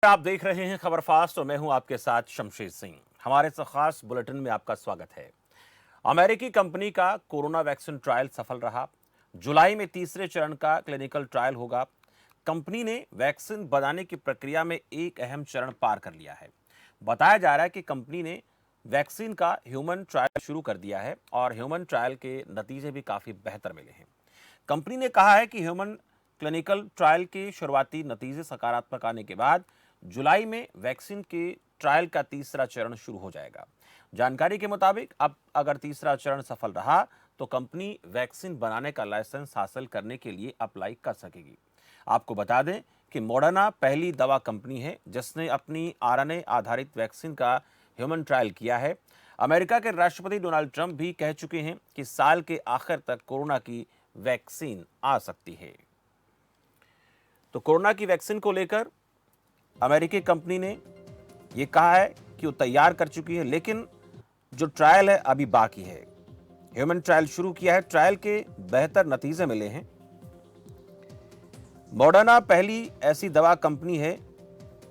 आप देख रहे हैं खबर फास्ट और मैं हूं आपके साथ शमशेर सिंह। हमारे इस खास बुलेटिन में आपका स्वागत है। अमेरिकी कंपनी का कोरोना वैक्सीन ट्रायल सफल रहा। जुलाई में तीसरे चरण का क्लिनिकल ट्रायल होगा। कंपनी ने वैक्सीन बनाने की प्रक्रिया में एक अहम चरण पार कर लिया है। बताया जा रहा है कि कंपनी ने वैक्सीन का ह्यूमन ट्रायल शुरू कर दिया है और ह्यूमन ट्रायल के नतीजे भी काफी बेहतर मिले हैं। कंपनी ने कहा है कि ह्यूमन क्लिनिकल ट्रायल के शुरुआती नतीजे सकारात्मक आने के बाद जुलाई में वैक्सीन के ट्रायल का तीसरा चरण शुरू हो जाएगा। जानकारी के मुताबिक अब अगर तीसरा चरण सफल रहा तो कंपनी वैक्सीन बनाने का लाइसेंस हासिल करने के लिए अप्लाई कर सकेगी। आपको बता दें कि मॉडर्ना पहली दवा कंपनी है जिसने अपनी आरएनए आधारित वैक्सीन का ह्यूमन ट्रायल किया है। अमेरिका के राष्ट्रपति डोनाल्ड ट्रंप भी कह चुके हैं कि साल के आखिर तक कोरोना की वैक्सीन आ सकती है। तो कोरोना की वैक्सीन को लेकर अमेरिकी कंपनी ने यह कहा है कि वो तैयार कर चुकी है, लेकिन जो ट्रायल है अभी बाकी है। ह्यूमन ट्रायल शुरू किया है, ट्रायल के बेहतर नतीजे मिले हैं। मॉडर्ना पहली ऐसी दवा कंपनी है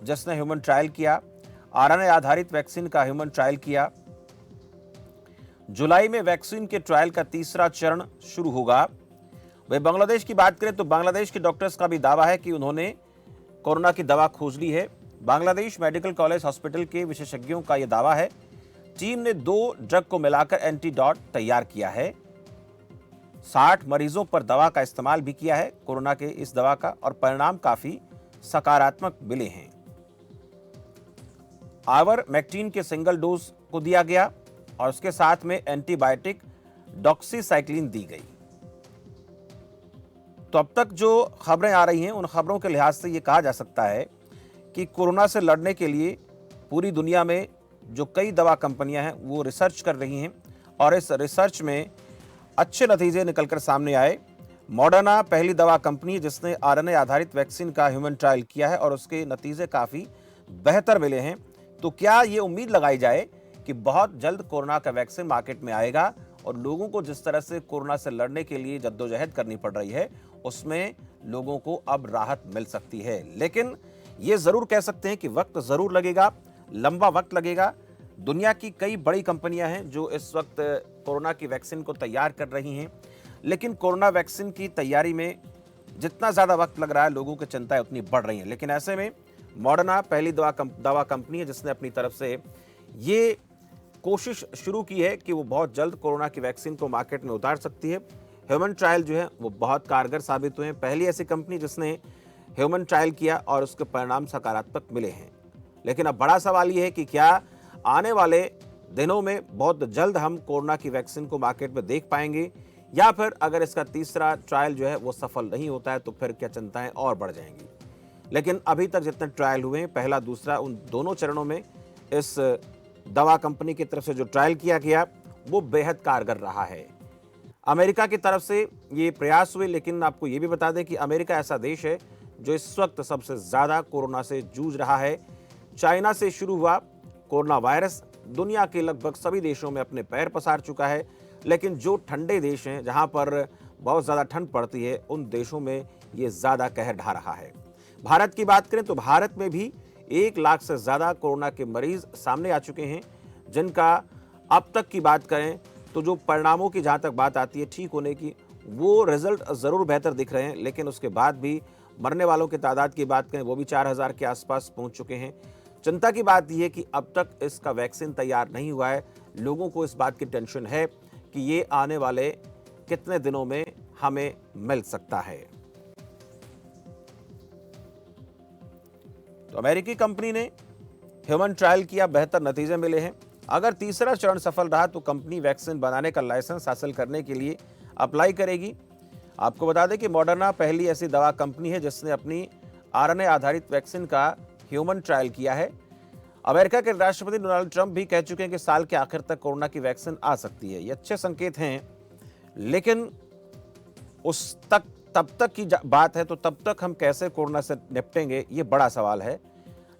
जिसने ह्यूमन ट्रायल किया, आरएनए आधारित वैक्सीन का ह्यूमन ट्रायल किया। जुलाई में वैक्सीन के ट्रायल का तीसरा चरण शुरू होगा। वह बांग्लादेश की बात करें तो बांग्लादेश के डॉक्टर्स का भी दावा है कि उन्होंने कोरोना की दवा खोज ली है। बांग्लादेश मेडिकल कॉलेज हॉस्पिटल के विशेषज्ञों का यह दावा है। टीम ने 2 ड्रग को मिलाकर एंटीडॉट तैयार किया है। 60 मरीजों पर दवा का इस्तेमाल भी किया है कोरोना के इस दवा का, और परिणाम काफी सकारात्मक मिले हैं। आइवरमेक्टिन के सिंगल डोज को दिया गया और उसके साथ में एंटीबायोटिक डॉक्सीसाइक्लिन दी गई। तो अब तक जो खबरें आ रही हैं उन खबरों के लिहाज से ये कहा जा सकता है कि कोरोना से लड़ने के लिए पूरी दुनिया में जो कई दवा कंपनियां हैं वो रिसर्च कर रही हैं और इस रिसर्च में अच्छे नतीजे निकलकर सामने आए। मॉडर्ना पहली दवा कंपनी है जिसने आरएनए आधारित वैक्सीन का ह्यूमन ट्रायल किया है और उसके नतीजे काफ़ी बेहतर मिले हैं। तो क्या ये उम्मीद लगाई जाए कि बहुत जल्द कोरोना का वैक्सीन मार्केट में आएगा और लोगों को जिस तरह से कोरोना से लड़ने के लिए जद्दोजहद करनी पड़ रही है उसमें लोगों को अब राहत मिल सकती है। लेकिन ये जरूर कह सकते हैं कि वक्त जरूर लगेगा, लंबा वक्त लगेगा। दुनिया की कई बड़ी कंपनियां हैं जो इस वक्त कोरोना की वैक्सीन को तैयार कर रही हैं, लेकिन कोरोना वैक्सीन की तैयारी में जितना ज़्यादा वक्त लग रहा है लोगों की चिंताएं उतनी बढ़ रही हैं। लेकिन ऐसे में मॉडर्ना पहली दवा कंपनी है जिसने अपनी तरफ से ये कोशिश शुरू की है कि वो बहुत जल्द कोरोना की वैक्सीन को मार्केट में उतार सकती है। ह्यूमन ट्रायल जो है वो बहुत कारगर साबित हुए हैं। पहली ऐसी कंपनी जिसने ह्यूमन ट्रायल किया और उसके परिणाम सकारात्मक मिले हैं। लेकिन अब बड़ा सवाल ये है कि क्या आने वाले दिनों में बहुत जल्द हम कोरोना की वैक्सीन को मार्केट में देख पाएंगे, या फिर अगर इसका तीसरा ट्रायल जो है वो सफल नहीं होता है तो फिर क्या चिंताएं और बढ़ जाएंगी। लेकिन अभी तक जितने ट्रायल हुए हैं, पहला दूसरा, उन दोनों चरणों में इस दवा कंपनी की तरफ से जो ट्रायल किया गया वो बेहद कारगर रहा है। अमेरिका की तरफ से ये प्रयास हुए, लेकिन आपको ये भी बता दें कि अमेरिका ऐसा देश है जो इस वक्त सबसे ज़्यादा कोरोना से जूझ रहा है। चाइना से शुरू हुआ कोरोना वायरस दुनिया के लगभग सभी देशों में अपने पैर पसार चुका है, लेकिन जो ठंडे देश हैं जहां पर बहुत ज़्यादा ठंड पड़ती है उन देशों में ये ज़्यादा कहर ढा रहा है। भारत की बात करें तो भारत में भी 1 लाख से ज़्यादा कोरोना के मरीज सामने आ चुके हैं, जिनका अब तक की बात करें तो जो परिणामों की जहाँ तक बात आती है ठीक होने की, वो रिजल्ट ज़रूर बेहतर दिख रहे हैं। लेकिन उसके बाद भी मरने वालों की तादाद की बात करें वो भी 4000 के आसपास पहुँच चुके हैं। चिंता की बात यह है कि अब तक इसका वैक्सीन तैयार नहीं हुआ है। लोगों को इस बात की टेंशन है कि ये आने वाले कितने दिनों में हमें मिल सकता है। तो अमेरिकी कंपनी ने ह्यूमन ट्रायल किया, बेहतर नतीजे मिले हैं। अगर तीसरा चरण सफल रहा तो कंपनी वैक्सीन बनाने का लाइसेंस हासिल करने के लिए अप्लाई करेगी। आपको बता दें कि मॉडर्ना पहली ऐसी दवा कंपनी है जिसने अपनी आरएनए आधारित वैक्सीन का ह्यूमन ट्रायल किया है। अमेरिका के राष्ट्रपति डोनाल्ड ट्रंप भी कह चुके हैं कि साल के आखिर तक कोरोना की वैक्सीन आ सकती है। ये अच्छे संकेत हैं, लेकिन तब तक की बात है तो तब तक हम कैसे कोरोना से निपटेंगे, ये बड़ा सवाल है।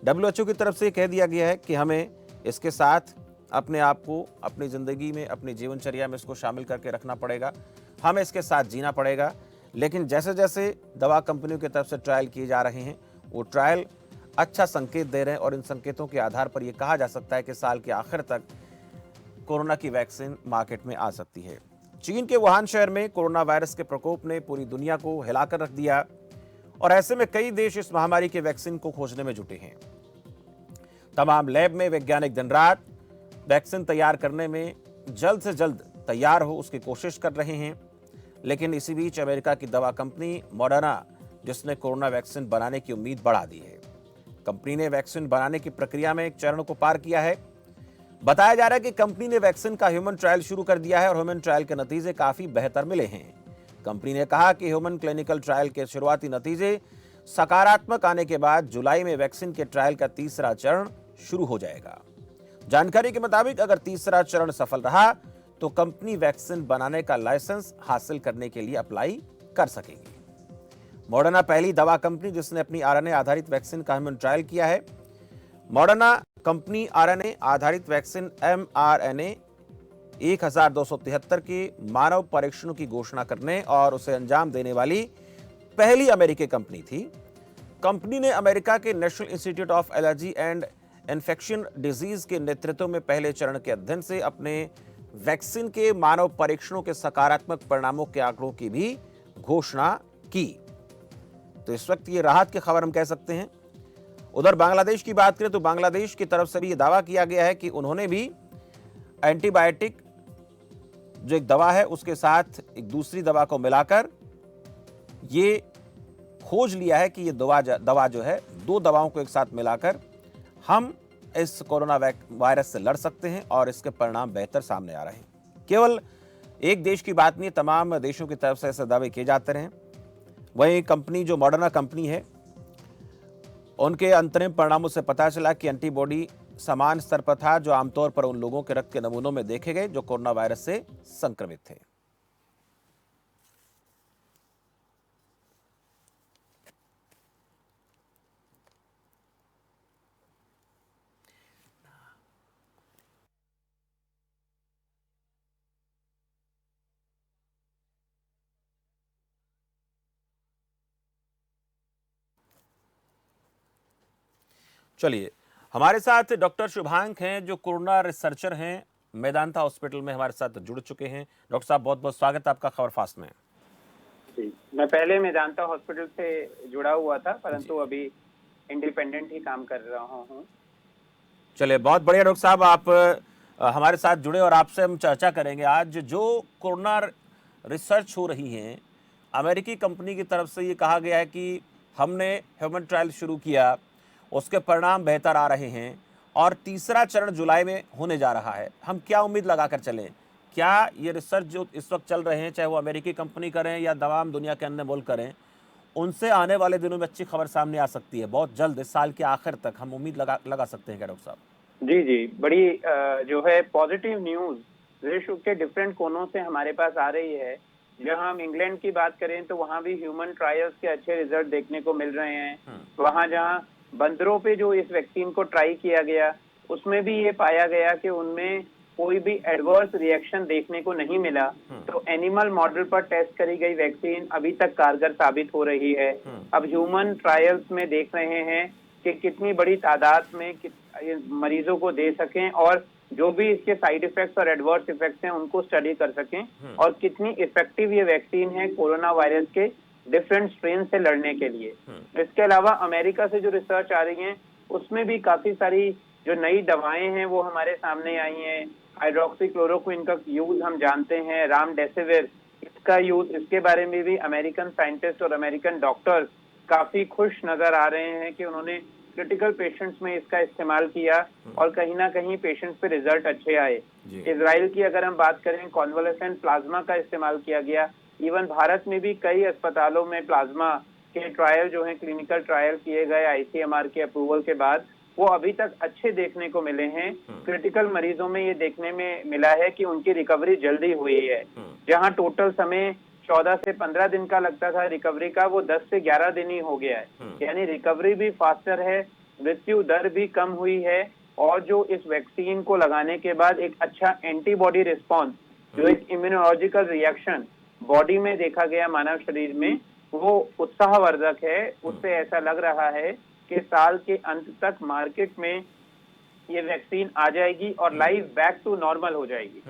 WHO की तरफ से कह दिया गया है कि हमें इसके साथ अपने आप को अपनी ज़िंदगी में, अपनी जीवनचर्या में इसको शामिल करके रखना पड़ेगा, हमें इसके साथ जीना पड़ेगा। लेकिन जैसे जैसे दवा कंपनियों की तरफ से ट्रायल किए जा रहे हैं वो ट्रायल अच्छा संकेत दे रहे हैं और इन संकेतों के आधार पर यह कहा जा सकता है कि साल के आखिर तक कोरोना की वैक्सीन मार्केट में आ सकती है। चीन के वुहान शहर में कोरोना वायरस के प्रकोप ने पूरी दुनिया को हिलाकर रख दिया और ऐसे में कई देश इस महामारी के वैक्सीन को खोजने में जुटे हैं। तमाम लैब में वैज्ञानिक दिन रात वैक्सीन तैयार करने में जल्द से जल्द तैयार हो उसकी कोशिश कर रहे हैं। लेकिन इसी बीच अमेरिका की दवा कंपनी मॉडर्ना, जिसने कोरोना वैक्सीन बनाने की उम्मीद बढ़ा दी है। कंपनी ने वैक्सीन बनाने की प्रक्रिया में एक चरण को पार किया है। बताया जा रहा है कि कंपनी ने वैक्सीन का ह्यूमन ट्रायल शुरू कर दिया है और ह्यूमन ट्रायल के नतीजे काफी बेहतर मिले हैं। कंपनी ने कहा कि ह्यूमन क्लिनिकल ट्रायल के शुरुआती नतीजे सकारात्मक आने के बाद जुलाई में वैक्सीन के ट्रायल का तीसरा चरण शुरू हो जाएगा। जानकारी के मुताबिक अगर तीसरा चरण सफल रहा तो कंपनी वैक्सीन बनाने का लाइसेंस हासिल करने के लिए अप्लाई कर सकेगी। मॉडर्ना पहली दवा कंपनी जिसने अपनी आरएनए आधारित वैक्सीन का ह्यूमन ट्रायल किया है। मॉडर्ना कंपनी आरएनए आधारित वैक्सीन mRNA 1273 के मानव परीक्षणों की घोषणा करने और उसे अंजाम देने वाली पहली अमेरिकी कंपनी थी। कंपनी ने अमेरिका के national institute of allergy and infection disease के नेतृत्व में पहले चरण के अध्ययन से अपने वैक्सीन के मानव परीक्षणों के सकारात्मक परिणामों के आंकड़ों की भी घोषणा की। तो इस वक्त ये राहत की खबर हम कह सकते हैं। उधर बांग्लादेश की बात करें तो बांग्लादेश की तरफ से भी ये दावा किया गया है कि उन्होंने भी एंटीबायोटिक जो एक दवा है उसके साथ एक दूसरी दवा को मिलाकर ये खोज लिया है कि ये दवा जो है, दो दवाओं को एक साथ मिलाकर हम इस कोरोना वायरस से लड़ सकते हैं और इसके परिणाम बेहतर सामने आ रहे हैं। केवल एक देश की बात नहीं, तमाम देशों की तरफ से ऐसे दावे किए जाते रहे। वहीं कंपनी जो मॉडर्ना कंपनी है, उनके अंतरिम परिणामों से पता चला कि एंटीबॉडी समान स्तर पर था जो आमतौर पर उन लोगों के रक्त के नमूनों में देखे गए जो कोरोना वायरस से संक्रमित थे। चलिए, हमारे साथ डॉक्टर शुभांक हैं जो कोरोना रिसर्चर हैं, मेदांता हॉस्पिटल में हमारे साथ जुड़ चुके हैं। डॉक्टर साहब, बहुत बहुत स्वागत है आपका खबर फास्ट में। जी, मैं पहले मेदांता हॉस्पिटल से जुड़ा हुआ था, परंतु अभी इंडिपेंडेंट ही काम कर रहा हूँ। चलिए, बहुत बढ़िया डॉक्टर साहब, आप हमारे साथ जुड़े और आपसे हम चर्चा करेंगे आज जो कोरोना रिसर्च हो रही है। अमेरिकी कंपनी की तरफ से ये कहा गया है कि हमने ह्यूमन ट्रायल शुरू किया, उसके परिणाम बेहतर आ रहे हैं और तीसरा चरण जुलाई में होने जा रहा है। हम क्या उम्मीद लगाकर चलें? क्या ये रिसर्च जो इस वक्त चल रहे हैं, चाहे वो अमेरिकी कंपनी करें या तमाम दुनिया के अन्य मुल्क करें, उनसे आने वाले दिनों में अच्छी खबर सामने आ सकती है? बहुत जल्द इस साल के आखिर तक हम उम्मीद लगा सकते हैं क्या डॉक्टर साहब? जी जी, बड़ी जो है पॉजिटिव न्यूज विश्व के डिफरेंट कोनों से हमारे पास आ रही है। जहां हम इंग्लैंड की बात करें तो वहां भी ह्यूमन ट्रायल्स के अच्छे रिजल्ट देखने को मिल रहे हैं। वहां जहां बंदरों पे जो इस वैक्सीन को ट्राई किया गया, उसमें भी ये पाया गया कि उनमें कोई भी एडवर्स रिएक्शन देखने को नहीं मिला। तो एनिमल मॉडल पर टेस्ट करी गई वैक्सीन अभी तक कारगर साबित हो रही है। अब ह्यूमन ट्रायल्स में देख रहे हैं कि कितनी बड़ी तादाद में मरीजों को दे सकें और जो भी इसके साइड इफेक्ट्स और एडवर्स इफेक्ट्स हैं उनको स्टडी कर सकें और कितनी इफेक्टिव ये वैक्सीन है कोरोना वायरस के डिफरेंट स्ट्रेन से लड़ने के लिए। इसके अलावा अमेरिका से जो रिसर्च आ रही है उसमें भी काफी सारी जो नई दवाएं हैं वो हमारे सामने आई हैं। हाइड्रोक्सीक्लोरोक्विन का यूज हम जानते हैं, रामडेसिविर इसका यूज, इसके बारे में भी अमेरिकन साइंटिस्ट और अमेरिकन डॉक्टर्स काफी खुश नजर आ रहे हैं कि उन्होंने क्रिटिकल पेशेंट्स में इसका इस्तेमाल किया और कहीं ना कहीं पेशेंट्स पे रिजल्ट अच्छे आए। इजराइल की अगर हम बात करें, कॉन्वलेसेंट प्लाज्मा का इस्तेमाल किया गया। इवन भारत में भी कई अस्पतालों में प्लाज्मा के ट्रायल जो है, क्लिनिकल ट्रायल किए गए आईसीएमआर के अप्रूवल के बाद, वो अभी तक अच्छे देखने को मिले हैं। क्रिटिकल मरीजों में ये देखने में मिला है कि उनकी रिकवरी जल्दी हुई है। जहां टोटल समय 14 से 15 दिन का लगता था रिकवरी का, वो 10 से 11 दिन ही हो गया है। यानी रिकवरी भी फास्टर है, मृत्यु दर भी कम हुई है और जो इस वैक्सीन को लगाने के बाद एक अच्छा एंटीबॉडी रिस्पॉन्स, जो एक इम्यूनोलॉजिकल रिएक्शन बॉडी में देखा गया मानव शरीर में, वो उत्साहवर्धक है। उससे ऐसा लग रहा है के साल के अंत तक मार्केट में ये वैक्सीन आ जाएगी और लाइफ बैक टू नॉर्मल हो जाएगी।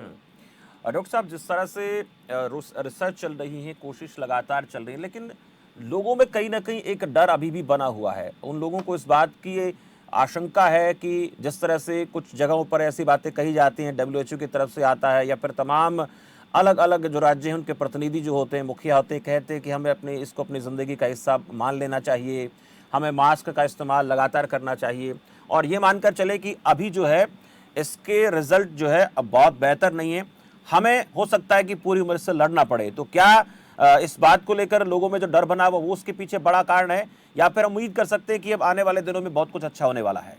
डॉक्टर साहब, जिस तरह से रिसर्च चल रही है, कोशिश लगातार चल रही है, लेकिन लोगों में कहीं ना कहीं एक डर अभी भी बना हुआ है। उन लोगों को इस बात की आशंका है कि जिस तरह से कुछ जगहों पर ऐसी बातें कही जाती हैं, डब्ल्यूएचओ की तरफ से आता है या फिर तमाम अलग अलग जो राज्य हैं उनके प्रतिनिधि जो होते हैं, मुखिया होते हैं, कहते हैं कि हमें इसको अपनी ज़िंदगी का हिस्सा मान लेना चाहिए, हमें मास्क का इस्तेमाल लगातार करना चाहिए, और ये मानकर चले कि अभी जो है इसके रिजल्ट जो है अब बहुत बेहतर नहीं है, हमें हो सकता है कि पूरी उम्र से लड़ना पड़े। तो क्या इस बात को लेकर लोगों में जो डर बना हुआ वो उसके पीछे बड़ा कारण है, या फिर हम उम्मीद कर सकते हैं कि अब आने वाले दिनों में बहुत कुछ अच्छा होने वाला है?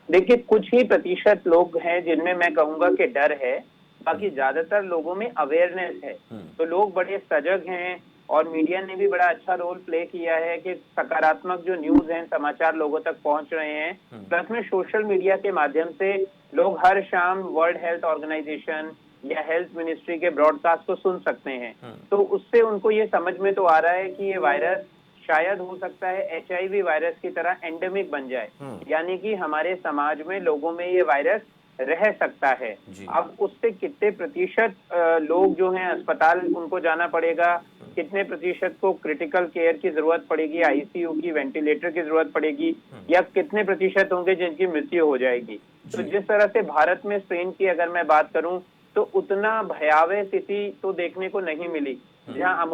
देखिए, कुछ ही प्रतिशत लोग हैं जिनमें मैं कहूंगा कि डर है, बाकी ज्यादातर लोगों में अवेयरनेस है। तो लोग बड़े सजग हैं और मीडिया ने भी बड़ा अच्छा रोल प्ले किया है कि सकारात्मक जो न्यूज हैं, समाचार लोगों तक पहुंच रहे हैं। प्लस में सोशल मीडिया के माध्यम से लोग हर शाम वर्ल्ड हेल्थ ऑर्गेनाइजेशन या हेल्थ मिनिस्ट्री के ब्रॉडकास्ट को सुन सकते हैं। तो उससे उनको ये समझ में तो आ रहा है कि ये वायरस शायद हो सकता है HIV वायरस की तरह एंडेमिक बन जाए, यानी कि हमारे समाज में लोगों में ये वायरस रह सकता है। अब उससे कितने प्रतिशत लोग जो हैं अस्पताल उनको जाना पड़ेगा, कितने प्रतिशत को क्रिटिकल केयर की जरूरत पड़ेगी, ICU की, वेंटिलेटर की जरूरत पड़ेगी, या कितने प्रतिशत होंगे जिनकी मृत्यु हो जाएगी। तो जिस तरह से भारत में स्ट्रेन की अगर मैं बात करूं तो उतना भयावह स्थिति तो देखने को नहीं मिली, जहां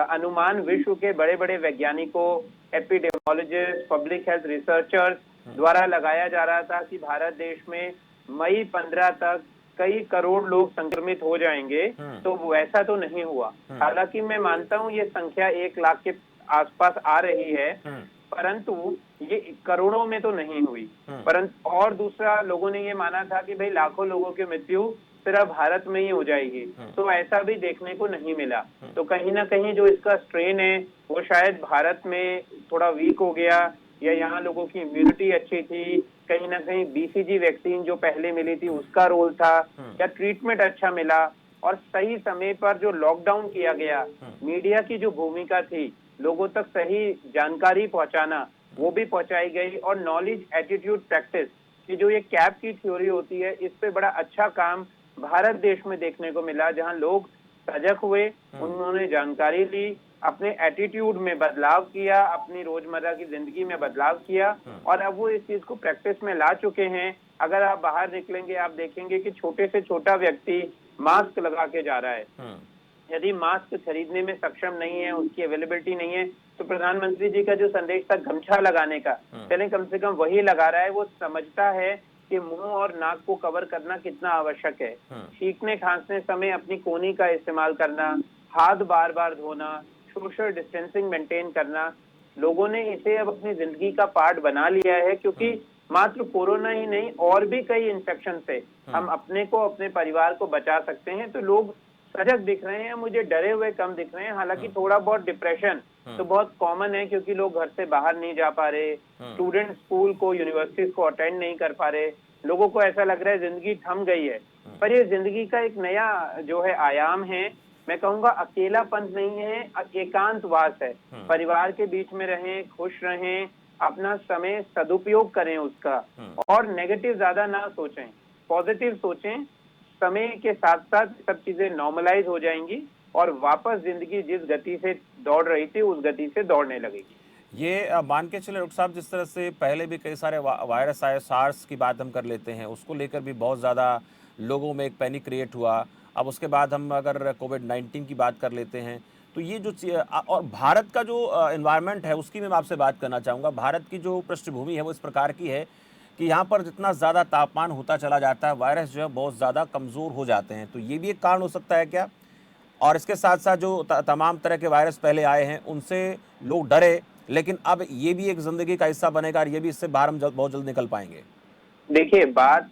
अनुमान विश्व के बड़े बड़े वैज्ञानिकों, एपिडेमियोलॉजिस्ट, पब्लिक हेल्थ रिसर्चर्स द्वारा लगाया जा रहा था कि भारत देश में मई 15 तक कई करोड़ लोग संक्रमित हो जाएंगे। तो वैसा तो नहीं हुआ। हालांकि मैं मानता हूं ये संख्या 1 लाख के आसपास आ रही है, परंतु ये करोड़ों में तो नहीं हुई। परंतु और दूसरा, लोगों ने ये माना था कि भाई लाखों लोगों की मृत्यु सिर्फ भारत में ही हो जाएगी, तो ऐसा भी देखने को नहीं मिला। तो कहीं ना कहीं जो इसका स्ट्रेन है वो शायद भारत में थोड़ा वीक हो गया, या यहाँ लोगों की इम्यूनिटी अच्छी थी, कहीं ना कहीं BCG वैक्सीन जो पहले मिली थी उसका रोल था, या ट्रीटमेंट अच्छा मिला, और सही समय पर जो लॉकडाउन किया गया, मीडिया की जो भूमिका थी, लोगों तक सही जानकारी पहुंचाना, वो भी पहुंचाई गई। और नॉलेज एटीट्यूड प्रैक्टिस की जो ये कैप की थ्योरी होती है, इस पे बड़ा अच्छा काम भारत देश में देखने को मिला, जहां लोग सजग हुए, उन्होंने जानकारी ली, अपने एटीट्यूड में बदलाव किया, अपनी रोजमर्रा की जिंदगी में बदलाव किया, और अब वो इस चीज को प्रैक्टिस में ला चुके हैं। अगर आप बाहर निकलेंगे, आप देखेंगे कि छोटे से छोटा व्यक्ति मास्क लगा के जा रहा है। यदि मास्क खरीदने में सक्षम नहीं है, उसकी अवेलेबिलिटी नहीं है, तो प्रधानमंत्री जी का जो संदेश था गमछा लगाने का, चले कम से कम वही लगा रहा है। वो समझता है कि मुंह और नाक को कवर करना कितना आवश्यक है। छींकने खांसने समय अपनी कोहनी का इस्तेमाल करना, हाथ बार बार धोना, सोशल डिस्टेंसिंग मेंटेन करना, लोगों ने इसे अब अपनी जिंदगी का पार्ट बना लिया है। क्योंकि मात्र कोरोना ही नहीं, और भी कई इन्फेक्शन से हम अपने को, अपने परिवार को बचा सकते हैं। तो लोग सजग दिख रहे हैं, मुझे डरे हुए कम दिख रहे हैं। हालांकि थोड़ा बहुत डिप्रेशन तो बहुत कॉमन है, क्योंकि लोग घर से बाहर नहीं जा पा रहे, स्टूडेंट स्कूल को, यूनिवर्सिटीज को अटेंड नहीं कर पा रहे, लोगों को ऐसा लग रहा है जिंदगी थम गई है। पर ये जिंदगी का एक नया जो है आयाम है। मैं कहूंगा अकेलापन नहीं है, एकांतवास है। परिवार के बीच में रहें, खुश रहें, अपना समय सदुपयोग करें उसका, और नेगेटिव ज्यादा ना सोचें, पॉजिटिव सोचें। समय के साथ साथ सब चीजें नॉर्मलाइज हो जाएंगी और वापस जिंदगी जिस गति से दौड़ रही थी उस गति से दौड़ने लगेगी। ये मान के चले डॉक्टर साहब, जिस तरह से पहले भी कई सारे वायरस आए, सार्स की बात हम कर लेते हैं, उसको लेकर भी बहुत ज़्यादा लोगों में एक पैनिक क्रिएट हुआ। अब उसके बाद हम अगर कोविड-19 की बात कर लेते हैं, तो ये जो और भारत का जो एनवायरनमेंट है उसकी मैं आपसे बात करना चाहूँगा। भारत की जो पृष्ठभूमि है वो इस प्रकार की है कि यहाँ पर जितना ज़्यादा तापमान होता चला जाता है, वायरस जो है बहुत ज़्यादा कमज़ोर हो जाते हैं। तो ये भी एक कारण हो सकता है क्या? और इसके साथ साथ जो तमाम तरह के वायरस पहले आए हैं उनसे लोग डरे, लेकिन अब ये भी एक ज़िंदगी का हिस्सा बनेगा और ये भी इससे बाहर हम बहुत जल्द निकल पाएंगे। देखिए, बात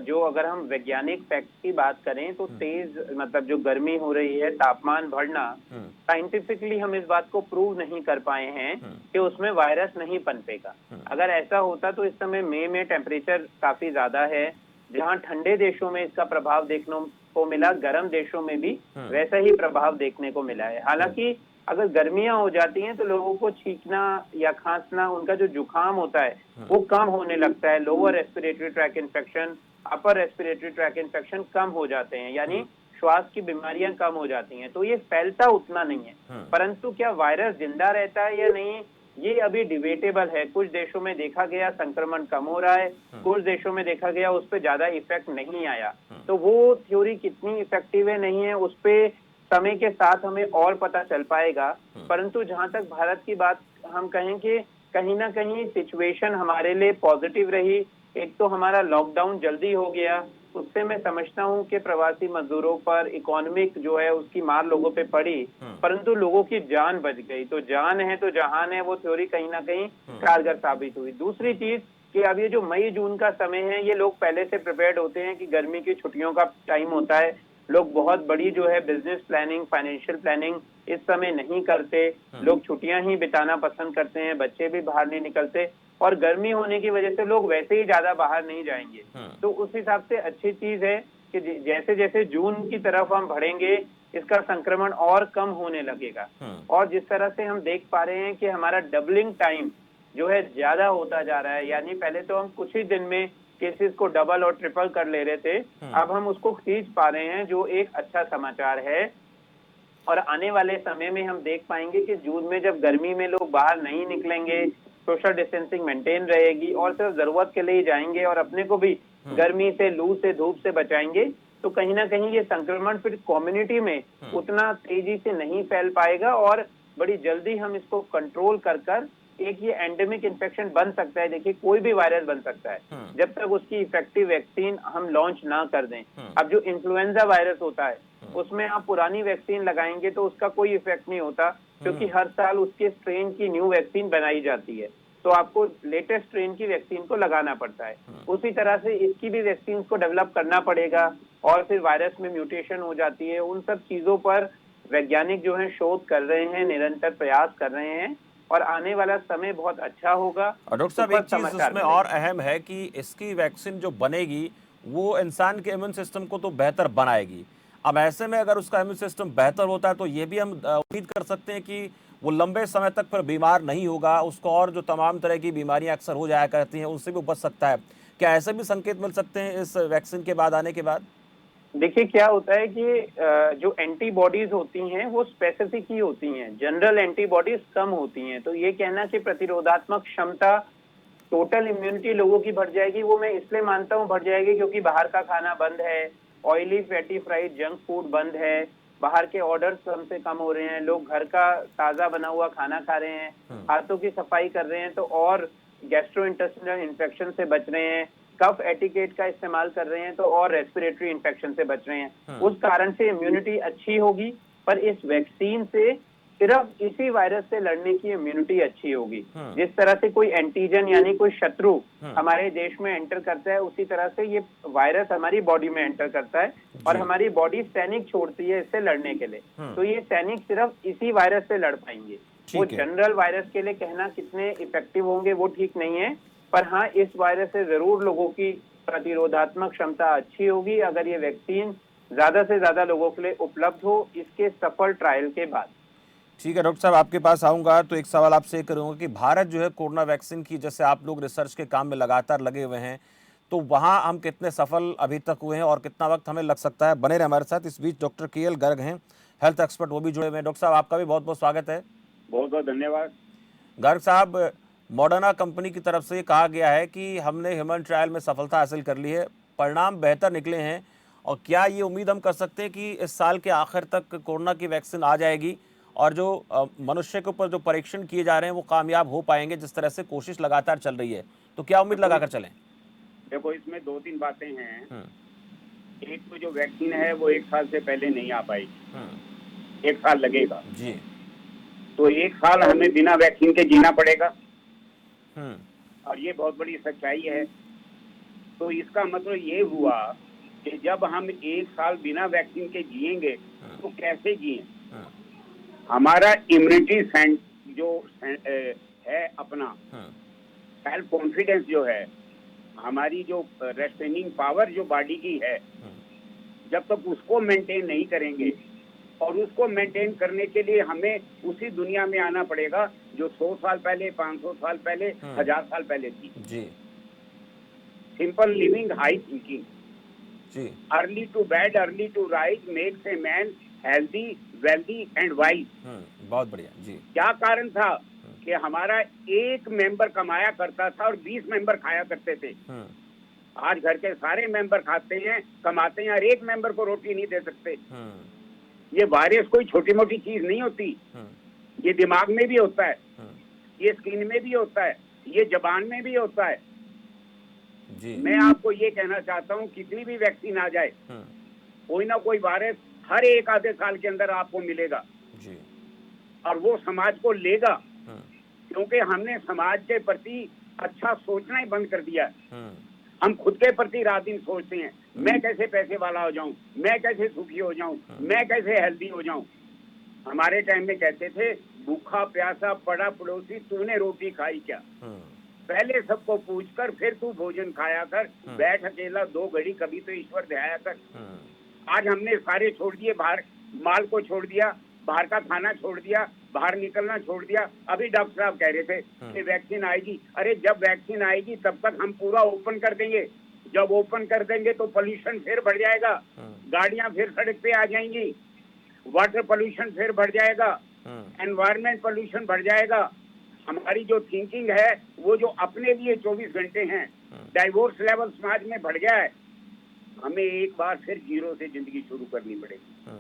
जो अगर हम वैज्ञानिक फैक्ट की बात करें तो तेज, मतलब जो गर्मी हो रही है, तापमान बढ़ना, साइंटिफिकली हम इस बात को प्रूव नहीं कर पाए हैं कि उसमें वायरस नहीं पनपेगा। अगर ऐसा होता तो इस समय मई में टेम्परेचर काफी ज्यादा है, जहां ठंडे देशों में इसका प्रभाव देखने को मिला, गर्म देशों में भी वैसा ही प्रभाव देखने को मिला है। हालांकि अगर गर्मियां हो जाती हैं तो लोगों को छींकना या खांसना, उनका जो जुकाम होता है वो कम होने लगता है। Lower respiratory tract infection, upper respiratory tract infection कम हो जाते हैं, यानी श्वास की बीमारियां कम हो जाती हैं। तो ये फैलता उतना नहीं है, परंतु क्या वायरस जिंदा रहता है या नहीं, ये अभी डिबेटेबल है। कुछ देशों में देखा गया संक्रमण कम हो रहा है, कुछ देशों में देखा गया उस पर ज्यादा इफेक्ट नहीं आया। तो वो थ्योरी कितनी इफेक्टिव है नहीं है, उस पे समय के साथ हमें और पता चल पाएगा। परंतु जहां तक भारत की बात हम कहें कि कहीं ना कहीं सिचुएशन हमारे लिए पॉजिटिव रही। एक तो हमारा लॉकडाउन जल्दी हो गया, उससे मैं समझता हूं कि प्रवासी मजदूरों पर इकोनॉमिक जो है उसकी मार लोगों पे पड़ी, परंतु लोगों की जान बच गई। तो जान है तो जहान है, वो थ्योरी कहीं ना कहीं कारगर साबित हुई। दूसरी चीज कि अब ये जो मई जून का समय है, ये लोग पहले से प्रिपेयर्ड होते हैं कि गर्मी की छुट्टियों का टाइम होता है। लोग बहुत बड़ी जो है बिजनेस प्लानिंग, फाइनेंशियल प्लानिंग इस समय नहीं करते। लोग छुट्टियां ही बिताना पसंद करते हैं, बच्चे भी बाहर नहीं निकलते, और गर्मी होने की वजह से लोग वैसे ही ज्यादा बाहर नहीं जाएंगे। तो उस हिसाब से अच्छी चीज है कि जैसे जैसे जून की तरफ हम बढ़ेंगे, इसका संक्रमण और कम होने लगेगा। और जिस तरह से हम देख पा रहे हैं कि हमारा डबलिंग टाइम जो है ज्यादा होता जा रहा है, यानी पहले तो हम कुछ ही दिन में केसेस को डबल और ट्रिपल कर ले रहे थे, अब हम उसको खींच पा रहे हैं, जो एक अच्छा समाचार है। और आने वाले समय में हम देख पाएंगे कि जून में जब गर्मी में लोग बाहर नहीं निकलेंगे, सोशल डिस्टेंसिंग मेंटेन रहेगी और सिर्फ जरूरत के लिए ही जाएंगे और अपने को भी गर्मी से, लू से, धूप से बचाएंगे, तो कहीं ना कहीं ये संक्रमण फिर कम्युनिटी में उतना तेजी से नहीं फैल पाएगा और बड़ी जल्दी हम इसको कंट्रोल कर एक ये एंडेमिक इन्फेक्शन बन सकता है। देखिए, कोई भी वायरस बन सकता है जब तक उसकी इफेक्टिव वैक्सीन हम लॉन्च ना कर दें। अब जो इन्फ्लुएंजा वायरस होता है, उसमें आप पुरानी वैक्सीन लगाएंगे तो उसका कोई इफेक्ट नहीं होता, क्योंकि हर साल उसके स्ट्रेन की न्यू वैक्सीन बनाई जाती है, तो आपको लेटेस्ट स्ट्रेन की वैक्सीन को लगाना पड़ता है। उसी तरह से इसकी भी वैक्सीन को डेवलप करना पड़ेगा और फिर वायरस में म्यूटेशन हो जाती है। उन सब चीजों पर वैज्ञानिक जो है शोध कर रहे हैं, निरंतर प्रयास कर रहे हैं, और आने वाला समय बहुत अच्छा होगा। और डॉक्टर साहब, एक चीज उसमें और अहम है कि इसकी वैक्सीन जो बनेगी वो इंसान के इम्यून सिस्टम को तो बेहतर बनाएगी। अब ऐसे में अगर उसका इम्यून सिस्टम बेहतर होता है तो ये भी हम उम्मीद कर सकते हैं कि वो लंबे समय तक फिर बीमार नहीं होगा, उसको और जो तमाम तरह की बीमारियां अक्सर हो जाया करती हैं उनसे भी बच सकता है। क्या ऐसे भी संकेत मिल सकते हैं इस वैक्सीन के बाद, आने के बाद? देखिए, क्या होता है कि जो एंटीबॉडीज होती हैं वो स्पेसिफिक ही होती हैं, जनरल एंटीबॉडीज कम होती हैं। तो ये कहना कि प्रतिरोधात्मक क्षमता, टोटल इम्यूनिटी लोगों की बढ़ जाएगी, वो मैं इसलिए मानता हूँ बढ़ जाएगी क्योंकि बाहर का खाना बंद है, oily fatty fried junk food बंद है, बाहर के ऑर्डर्स हमसे कम हो रहे हैं, लोग घर का ताजा बना हुआ खाना खा रहे हैं, हाथों की सफाई कर रहे हैं, तो और गैस्ट्रोइंटेस्टिनल इन्फेक्शन से बच रहे हैं, कफ एटिकेट का इस्तेमाल कर रहे हैं तो और रेस्पिरेटरी इन्फेक्शन से बच रहे हैं। उस कारण से इम्यूनिटी अच्छी होगी, पर इस वैक्सीन से सिर्फ इसी वायरस से लड़ने की इम्यूनिटी अच्छी होगी। जिस तरह से कोई एंटीजन यानी कोई शत्रु हमारे देश में एंटर करता है, उसी तरह से ये वायरस हमारी बॉडी में एंटर करता है और हमारी बॉडी सैनिक छोड़ती है इससे लड़ने के लिए। तो ये सैनिक सिर्फ इसी वायरस से लड़ पाएंगे। वो जनरल वायरस के लिए कहना कितने इफेक्टिव होंगे वो ठीक नहीं है, पर हाँ, इस वायरस से जरूर लोगों की प्रतिरोधात्मक क्षमता अच्छी होगी अगर ये वैक्सीन ज्यादा से ज्यादा लोगों के लिए उपलब्ध हो इसके सफल ट्रायल के बाद। ठीक है डॉक्टर साहब, आपके पास आऊंगा तो एक सवाल आपसे ये करूंगा कि भारत जो है कोरोना वैक्सीन की, जैसे आप लोग रिसर्च के काम में लगातार लगे हुए हैं, तो वहां हम कितने सफल अभी तक हुए हैं और कितना वक्त हमें लग सकता है? बने रहे हमारे साथ। इस बीच डॉक्टर के.एल. गर्ग हैं, हेल्थ एक्सपर्ट, वो भी जुड़े हुए हैं। डॉक्टर साहब, आपका भी बहुत बहुत स्वागत है। बहुत बहुत धन्यवाद। गर्ग साहब, मॉडर्ना कंपनी की तरफ से ये कहा गया है कि हमने ह्यूमन ट्रायल में सफलता हासिल कर ली है, परिणाम बेहतर निकले हैं, और क्या ये उम्मीद हम कर सकते हैं कि इस साल के आखिर तक कोरोना की वैक्सीन आ जाएगी और जो मनुष्य के ऊपर जो परीक्षण किए जा रहे हैं वो कामयाब हो पाएंगे, जिस तरह से कोशिश लगातार चल रही है? तो क्या उम्मीद लगाकर चलें? देखो, इसमें दो तीन बातें हैं। एक तो जो वैक्सीन है वो एक साल से पहले नहीं आ पाएगी, एक साल लगेगा जी। तो एक साल हमें बिना वैक्सीन के जीना पड़ेगा, और ये बहुत बड़ी सच्चाई है। तो इसका मतलब ये हुआ कि जब हम एक साल बिना वैक्सीन के जिएंगे तो कैसे जिए? हमारा इम्यूनिटी जो है अपना सेल्फ कॉन्फिडेंस जो है, हमारी जो रेस्ट्रेनिंग पावर जो बॉडी की है, जब तक उसको मेंटेन नहीं करेंगे और उसको मेंटेन करने के लिए हमें उसी दुनिया में आना पड़ेगा जो 100 साल पहले, 500 साल पहले, 1000 साल पहले थी। जी सिंपल लिविंग, हाई थिंकिंग, जी early to bed, early to rise makes a man healthy, wealthy and wise. बहुत बढ़िया जी। क्या कारण था कि हमारा एक मेंबर कमाया करता था और 20 मेंबर खाया करते थे। आज घर के सारे मेंबर खाते हैं, कमाते हैं, और एक मेंबर को रोटी नहीं दे सकते। ये वायरस कोई छोटी मोटी चीज नहीं होती, ये दिमाग में भी होता है, ये स्किन में भी होता है, ये जबान में भी होता है जी। मैं आपको ये कहना चाहता हूँ, कितनी भी वैक्सीन आ जाए, कोई ना कोई वायरस हर एक आधे साल के अंदर आपको मिलेगा जी। और वो समाज को लेगा, क्योंकि हमने समाज के प्रति अच्छा सोचना ही बंद कर दिया है। हम खुद के प्रति रात दिन सोचते हैं, मैं कैसे पैसे वाला हो जाऊं, मैं कैसे सुखी हो जाऊं, मैं कैसे हेल्दी हो जाऊं। हमारे टाइम में कहते थे, भूखा प्यासा पड़ा पड़ोसी, तूने रोटी खाई क्या। पहले सबको पूछकर फिर तू भोजन खाया कर, बैठ अकेला 2 घड़ी कभी तो ईश्वर ध्याया कर। आज हमने सारे छोड़ दिए, बाहर माल को छोड़ दिया, बाहर का खाना छोड़ दिया, बाहर निकलना छोड़ दिया। अभी डॉक्टर साहब कह रहे थे कि वैक्सीन आएगी। अरे जब वैक्सीन आएगी तब तक हम पूरा ओपन कर देंगे। जब ओपन कर देंगे तो पोल्यूशन फिर बढ़ जाएगा, गाड़ियां फिर सड़क पे आ जाएंगी, वाटर पोल्यूशन फिर बढ़ जाएगा, एनवायरमेंट पोल्यूशन बढ़ जाएगा। हमारी जो थिंकिंग है वो जो अपने लिए 24 घंटे हैं, डाइवोर्स लेवल समाज में बढ़ गया है। हमें एक बार फिर जीरो से जिंदगी शुरू करनी पड़ेगी।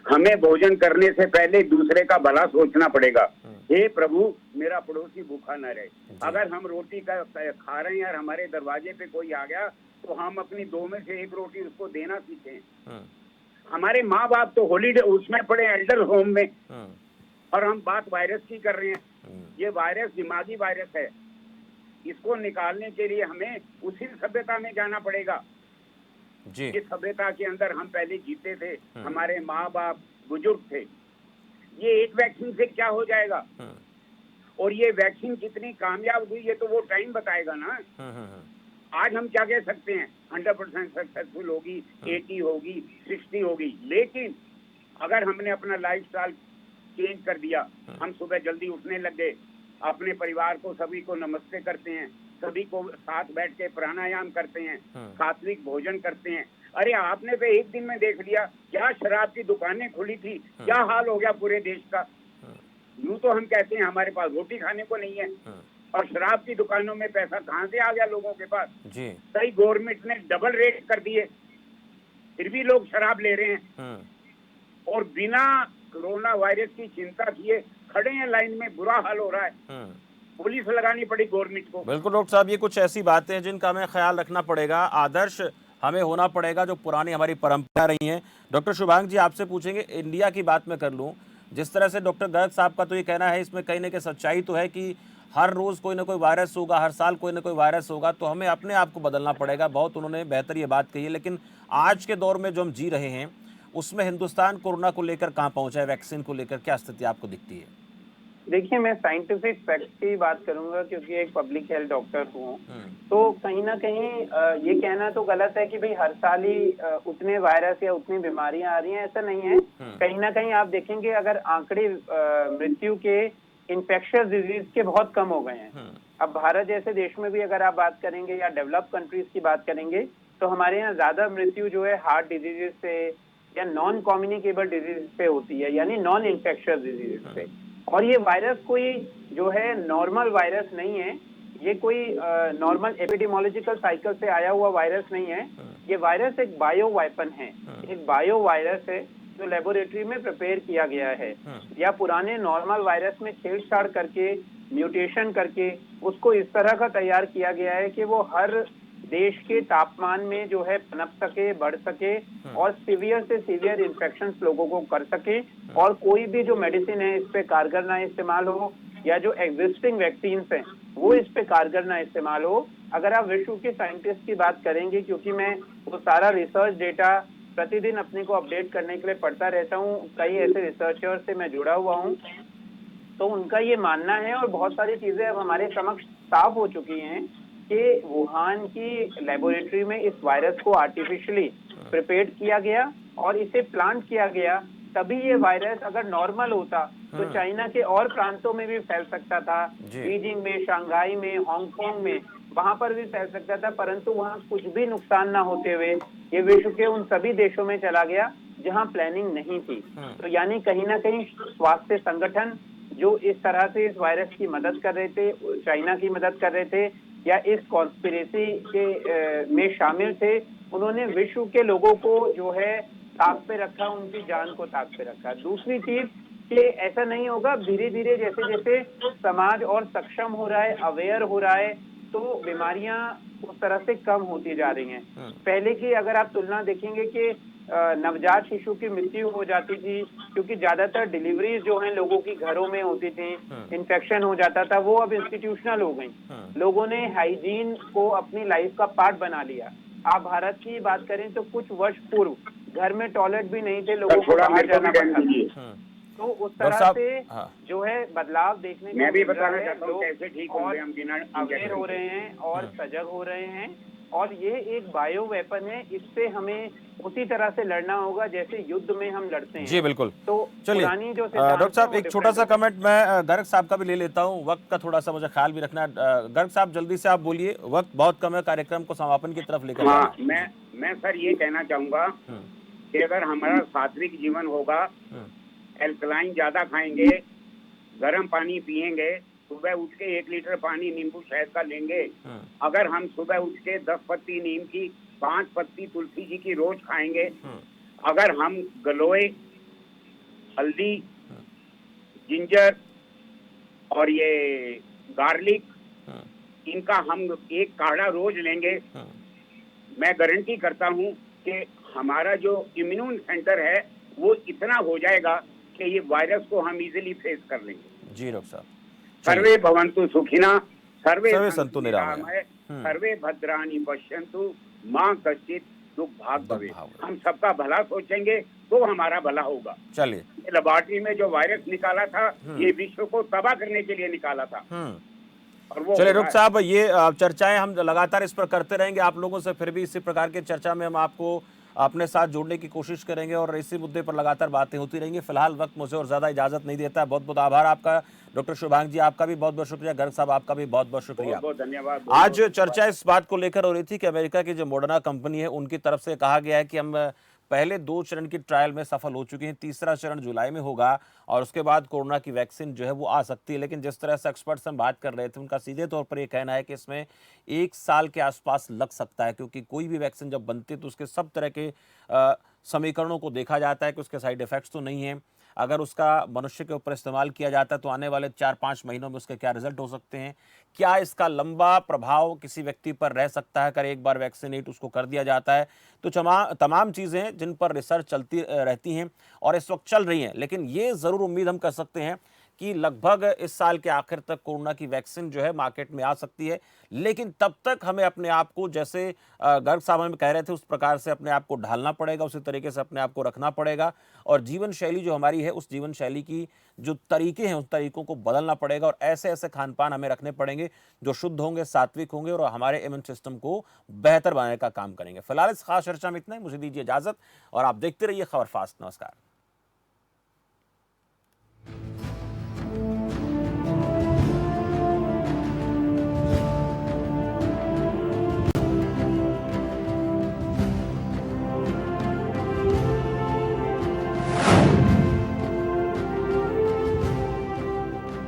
हमें भोजन करने से पहले दूसरे का भला सोचना पड़ेगा। हे प्रभु, मेरा पड़ोसी भूखा न रहे। अगर हम रोटी का खा रहे हैं और हमारे दरवाजे पे कोई आ गया तो हम अपनी 2 में से 1 रोटी उसको देना सीखें। हमारे माँ बाप तो हॉलीडे उसमें पड़े, एल्डर होम में, और हम बात वायरस की कर रहे हैं। ये वायरस दिमागी वायरस है, इसको निकालने के लिए हमें उसी सभ्यता में जाना पड़ेगा जिस सभ्यता के अंदर हम पहले जीते थे, हमारे माँ बाप बुजुर्ग थे। ये एक वैक्सीन से क्या हो जाएगा, और ये वैक्सीन कितनी कामयाब हुई ये तो वो टाइम बताएगा ना। आज हम क्या कह सकते हैं, 100% सक्सेसफुल होगी, 80 होगी, 60 होगी, लेकिन अगर हमने अपना लाइफस्टाइल चेंज कर दिया, हम सुबह जल्दी उठने लग गए, अपने परिवार को सभी को नमस्ते करते हैं, सभी को साथ बैठ के प्राणायाम करते हैं, सात्विक भोजन करते हैं। अरे आपने तो एक दिन में देख लिया क्या शराब की दुकानें खुली थी, क्या हाल हो गया पूरे देश का। यूं तो हम कहते हैं हमारे पास रोटी खाने को नहीं है, और शराब की दुकानों में पैसा कहां से आ गया लोगों के पास। कई गवर्नमेंट ने डबल रेट कर दिए, फिर भी लोग शराब ले रहे हैं, और बिना कोरोना वायरस की चिंता किए खड़े हैं लाइन में। बुरा हाल हो रहा है, पुलिस लगानी पड़ी गवर्नमेंट को। बिल्कुल डॉक्टर साहब, ये कुछ ऐसी बातें हैं जिनका हमें ख्याल रखना पड़ेगा, आदर्श हमें होना पड़ेगा जो पुरानी हमारी परंपरा रही हैं। डॉक्टर शुभांग जी, आपसे पूछेंगे, इंडिया की बात मैं कर लूँ, जिस तरह से डॉक्टर गर्ग साहब का तो ये कहना है, इसमें कहीं ना कहीं सच्चाई तो है कि हर रोज़ कोई ना कोई वायरस होगा, हर साल कोई ना कोई वायरस होगा, तो हमें अपने आप को बदलना पड़ेगा। बहुत उन्होंने बेहतर ये बात कही है, लेकिन आज के दौर में जो हम जी रहे हैं उसमें हिंदुस्तान कोरोना को लेकर कहाँ पहुंचा है, वैक्सीन को लेकर क्या स्थिति आपको दिखती है? देखिए, मैं साइंटिफिक फैक्ट की बात करूंगा क्योंकि एक पब्लिक हेल्थ डॉक्टर हूँ। तो कहीं ना कहीं ये कहना तो गलत है कि भाई हर साल ही उतने वायरस या उतनी बीमारियां आ रही हैं, ऐसा नहीं है। कहीं ना कहीं आप देखेंगे अगर आंकड़े मृत्यु के इन्फेक्शियस डिजीज के बहुत कम हो गए हैं। अब भारत जैसे देश में भी अगर आप बात करेंगे या डेवलप कंट्रीज की बात करेंगे तो हमारे यहाँ ज्यादा मृत्यु जो है हार्ट डिजीजेस से या नॉन कम्युनिकेबल डिजीज से होती है, यानी नॉन इन्फेक्शियस डिजीज से। और ये वायरस कोई जो है नॉर्मल वायरस नहीं है, ये कोई नॉर्मल एपिडेमोलॉजिकल साइकिल से आया हुआ वायरस नहीं है। ये वायरस एक बायो वेपन है, एक बायो वायरस है जो लेबोरेटरी में प्रिपेयर किया गया है, या पुराने नॉर्मल वायरस में छेड़छाड़ करके म्यूटेशन करके उसको इस तरह का तैयार किया गया है कि वो हर देश के तापमान में जो है पनप सके, बढ़ सके और सीवियर से सीवियर इन्फेक्शन लोगों को कर सके, और कोई भी जो मेडिसिन है इस पे कारगर ना इस्तेमाल हो, या जो एग्जिस्टिंग वैक्सीन हैं वो इस पे कारगर ना इस्तेमाल हो। अगर आप विश्व के साइंटिस्ट की बात करेंगे, क्योंकि मैं वो सारा रिसर्च डेटा प्रतिदिन अपने को अपडेट करने के लिए पढ़ता रहता हूँ, कई ऐसे रिसर्चर से मैं जुड़ा हुआ हूँ, तो उनका ये मानना है और बहुत सारी चीजें अब हमारे समक्ष साफ हो चुकी हैं कि वुहान की लेबोरेटरी में इस वायरस को आर्टिफिशियली प्रिपेयर्ड किया गया और इसे प्लांट किया गया तभी ये वायरस अगर नॉर्मल होता तो चाइना के और प्रांतों में भी फैल सकता था, बीजिंग में, शंघाई में, हांगकांग में, वहां पर भी फैल सकता था, परंतु वहां कुछ भी नुकसान ना होते हुए ये विश्व के उन सभी देशों में चला गया जहां प्लानिंग नहीं थी। तो यानी कहीं ना कहीं स्वास्थ्य संगठन जो इस तरह से इस वायरस की मदद कर रहे थे, चाइना की मदद कर रहे थे या इस कॉन्स्पिरेसी के में शामिल थे, उन्होंने विश्व के लोगों को जो है ताक पे रखा, उनकी जान को ताक पे रखा। दूसरी चीज कि ऐसा नहीं होगा, धीरे धीरे जैसे जैसे समाज और सक्षम हो रहा है, अवेयर हो रहा है, तो बीमारियां उस तरह से कम होती जा रही हैं। पहले की अगर आप तुलना देखेंगे कि नवजात शिशु की मृत्यु हो जाती थी क्योंकि ज्यादातर डिलीवरीज जो हैं लोगों की घरों में होती थी, इन्फेक्शन हो जाता था, वो अब इंस्टीट्यूशनल हो गई। लोगों ने हाइजीन को अपनी लाइफ का पार्ट बना लिया। आप भारत की बात करें तो कुछ वर्ष पूर्व घर में टॉयलेट भी नहीं थे, लोगों को बाहर जाना पड़ता था। तो उस तरह से जो है बदलाव देखने को मैं भी मिल रहा बताना है। चाहता हूं कैसे ठीक होंगे हम बिना अवेयर हो रहे हैं और सजग हो रहे हैं, और ये एक बायो वेपन है, इससे हमें उसी तरह से लड़ना होगा जैसे युद्ध में हम लड़ते हैं। जी बिल्कुल। तो चलिए पुरानी जो डॉक्टर साहब एक छोटा सा कमेंट मैं गर्ग साहब का भी ले लेता हूँ, वक्त का थोड़ा सा मुझे ख्याल भी रखना है। गर्ग साहब जल्दी से आप बोलिए, वक्त बहुत कम है, कार्यक्रम को समापन की तरफ लेकर। हाँ, मैं सर ये कहना चाहूंगा कि अगर हमारा सात्विक जीवन होगा, एल्कलाइन ज्यादा खाएंगे, गर्म पानी पिएंगे, सुबह उठ के 1 लीटर पानी नींबू शहद का लेंगे, अगर हम सुबह उठ के 10 पत्ती नीम की, 5 पत्ती तुलसी जी की रोज खाएंगे, अगर हम गलोए, हल्दी, जिंजर और ये गार्लिक, इनका हम एक काढ़ा रोज लेंगे, मैं गारंटी करता हूं कि हमारा जो इम्यून सेंटर है वो इतना हो जाएगा कि ये वायरस को हम इजीली फेस कर लेंगे। जी डॉक्टर साहब। सर्वे भवन्तु सुखिनः, सर्वे सन्तु निरामयाः, सर्वे भद्राणि पश्यन्तु, मां कश्चित् दुख भाग भवेत्। हम सबका भला सोचेंगे तो हमारा भला होगा। चलिए, लेबोरेटरी में जो वायरस निकाला था ये विश्व को तबाह करने के लिए निकाला था। और वो चलिए डॉक्टर साहब, ये चर्चाएं हम लगातार इस पर करते रहेंगे, आप लोगों से फिर भी इसी प्रकार की चर्चा में हम आपको अपने साथ जोड़ने की कोशिश करेंगे और इसी मुद्दे पर लगातार बातें होती रहेंगी। फिलहाल वक्त मुझे और ज्यादा इजाजत नहीं देता है। बहुत बहुत आभार आपका डॉक्टर शुभांग जी, आपका भी बहुत बहुत शुक्रिया। गर्ग साहब आपका भी बहुत बहुत शुक्रिया। बहुत धन्यवाद। आज चर्चा इस बात को लेकर हो रही थी कि अमेरिका की जो मॉडर्ना कंपनी है उनकी तरफ से कहा गया है कि हम पहले 2 चरण की ट्रायल में सफल हो चुके हैं, तीसरा चरण जुलाई में होगा और उसके बाद कोरोना की वैक्सीन जो है वो आ सकती है। लेकिन जिस तरह से एक्सपर्ट्स हम बात कर रहे थे, उनका सीधे तौर पर ये कहना है कि इसमें 1 साल के आसपास लग सकता है, क्योंकि कोई भी वैक्सीन जब बनती है तो उसके सब तरह के समीकरणों को देखा जाता है कि उसके साइड इफेक्ट्स तो नहीं हैं। अगर उसका मनुष्य के ऊपर इस्तेमाल किया जाता है तो आने वाले 4-5 महीनों में उसके क्या रिजल्ट हो सकते हैं, क्या इसका लंबा प्रभाव किसी व्यक्ति पर रह सकता है अगर एक बार वैक्सीनेट उसको कर दिया जाता है। तो तमाम चीज़ें जिन पर रिसर्च चलती रहती हैं और इस वक्त चल रही हैं, लेकिन ये ज़रूर उम्मीद हम कर सकते हैं कि लगभग इस साल के आखिर तक कोरोना की वैक्सीन जो है मार्केट में आ सकती है। लेकिन तब तक हमें अपने आप को, जैसे गर्ग साहब हमें कह रहे थे, उस प्रकार से अपने आप को ढालना पड़ेगा, उसी तरीके से अपने आप को रखना पड़ेगा और जीवन शैली जो हमारी है उस जीवन शैली की जो तरीके हैं उस तरीकों को बदलना पड़ेगा और ऐसे ऐसे खान पान हमें रखने पड़ेंगे जो शुद्ध होंगे, सात्विक होंगे और हमारे इम्यून सिस्टम को बेहतर बनाने का काम करेंगे। फिलहाल इस खास चर्चा में इतना ही, मुझे दीजिए इजाजत और आप देखते रहिए खबर फास्ट। नमस्कार।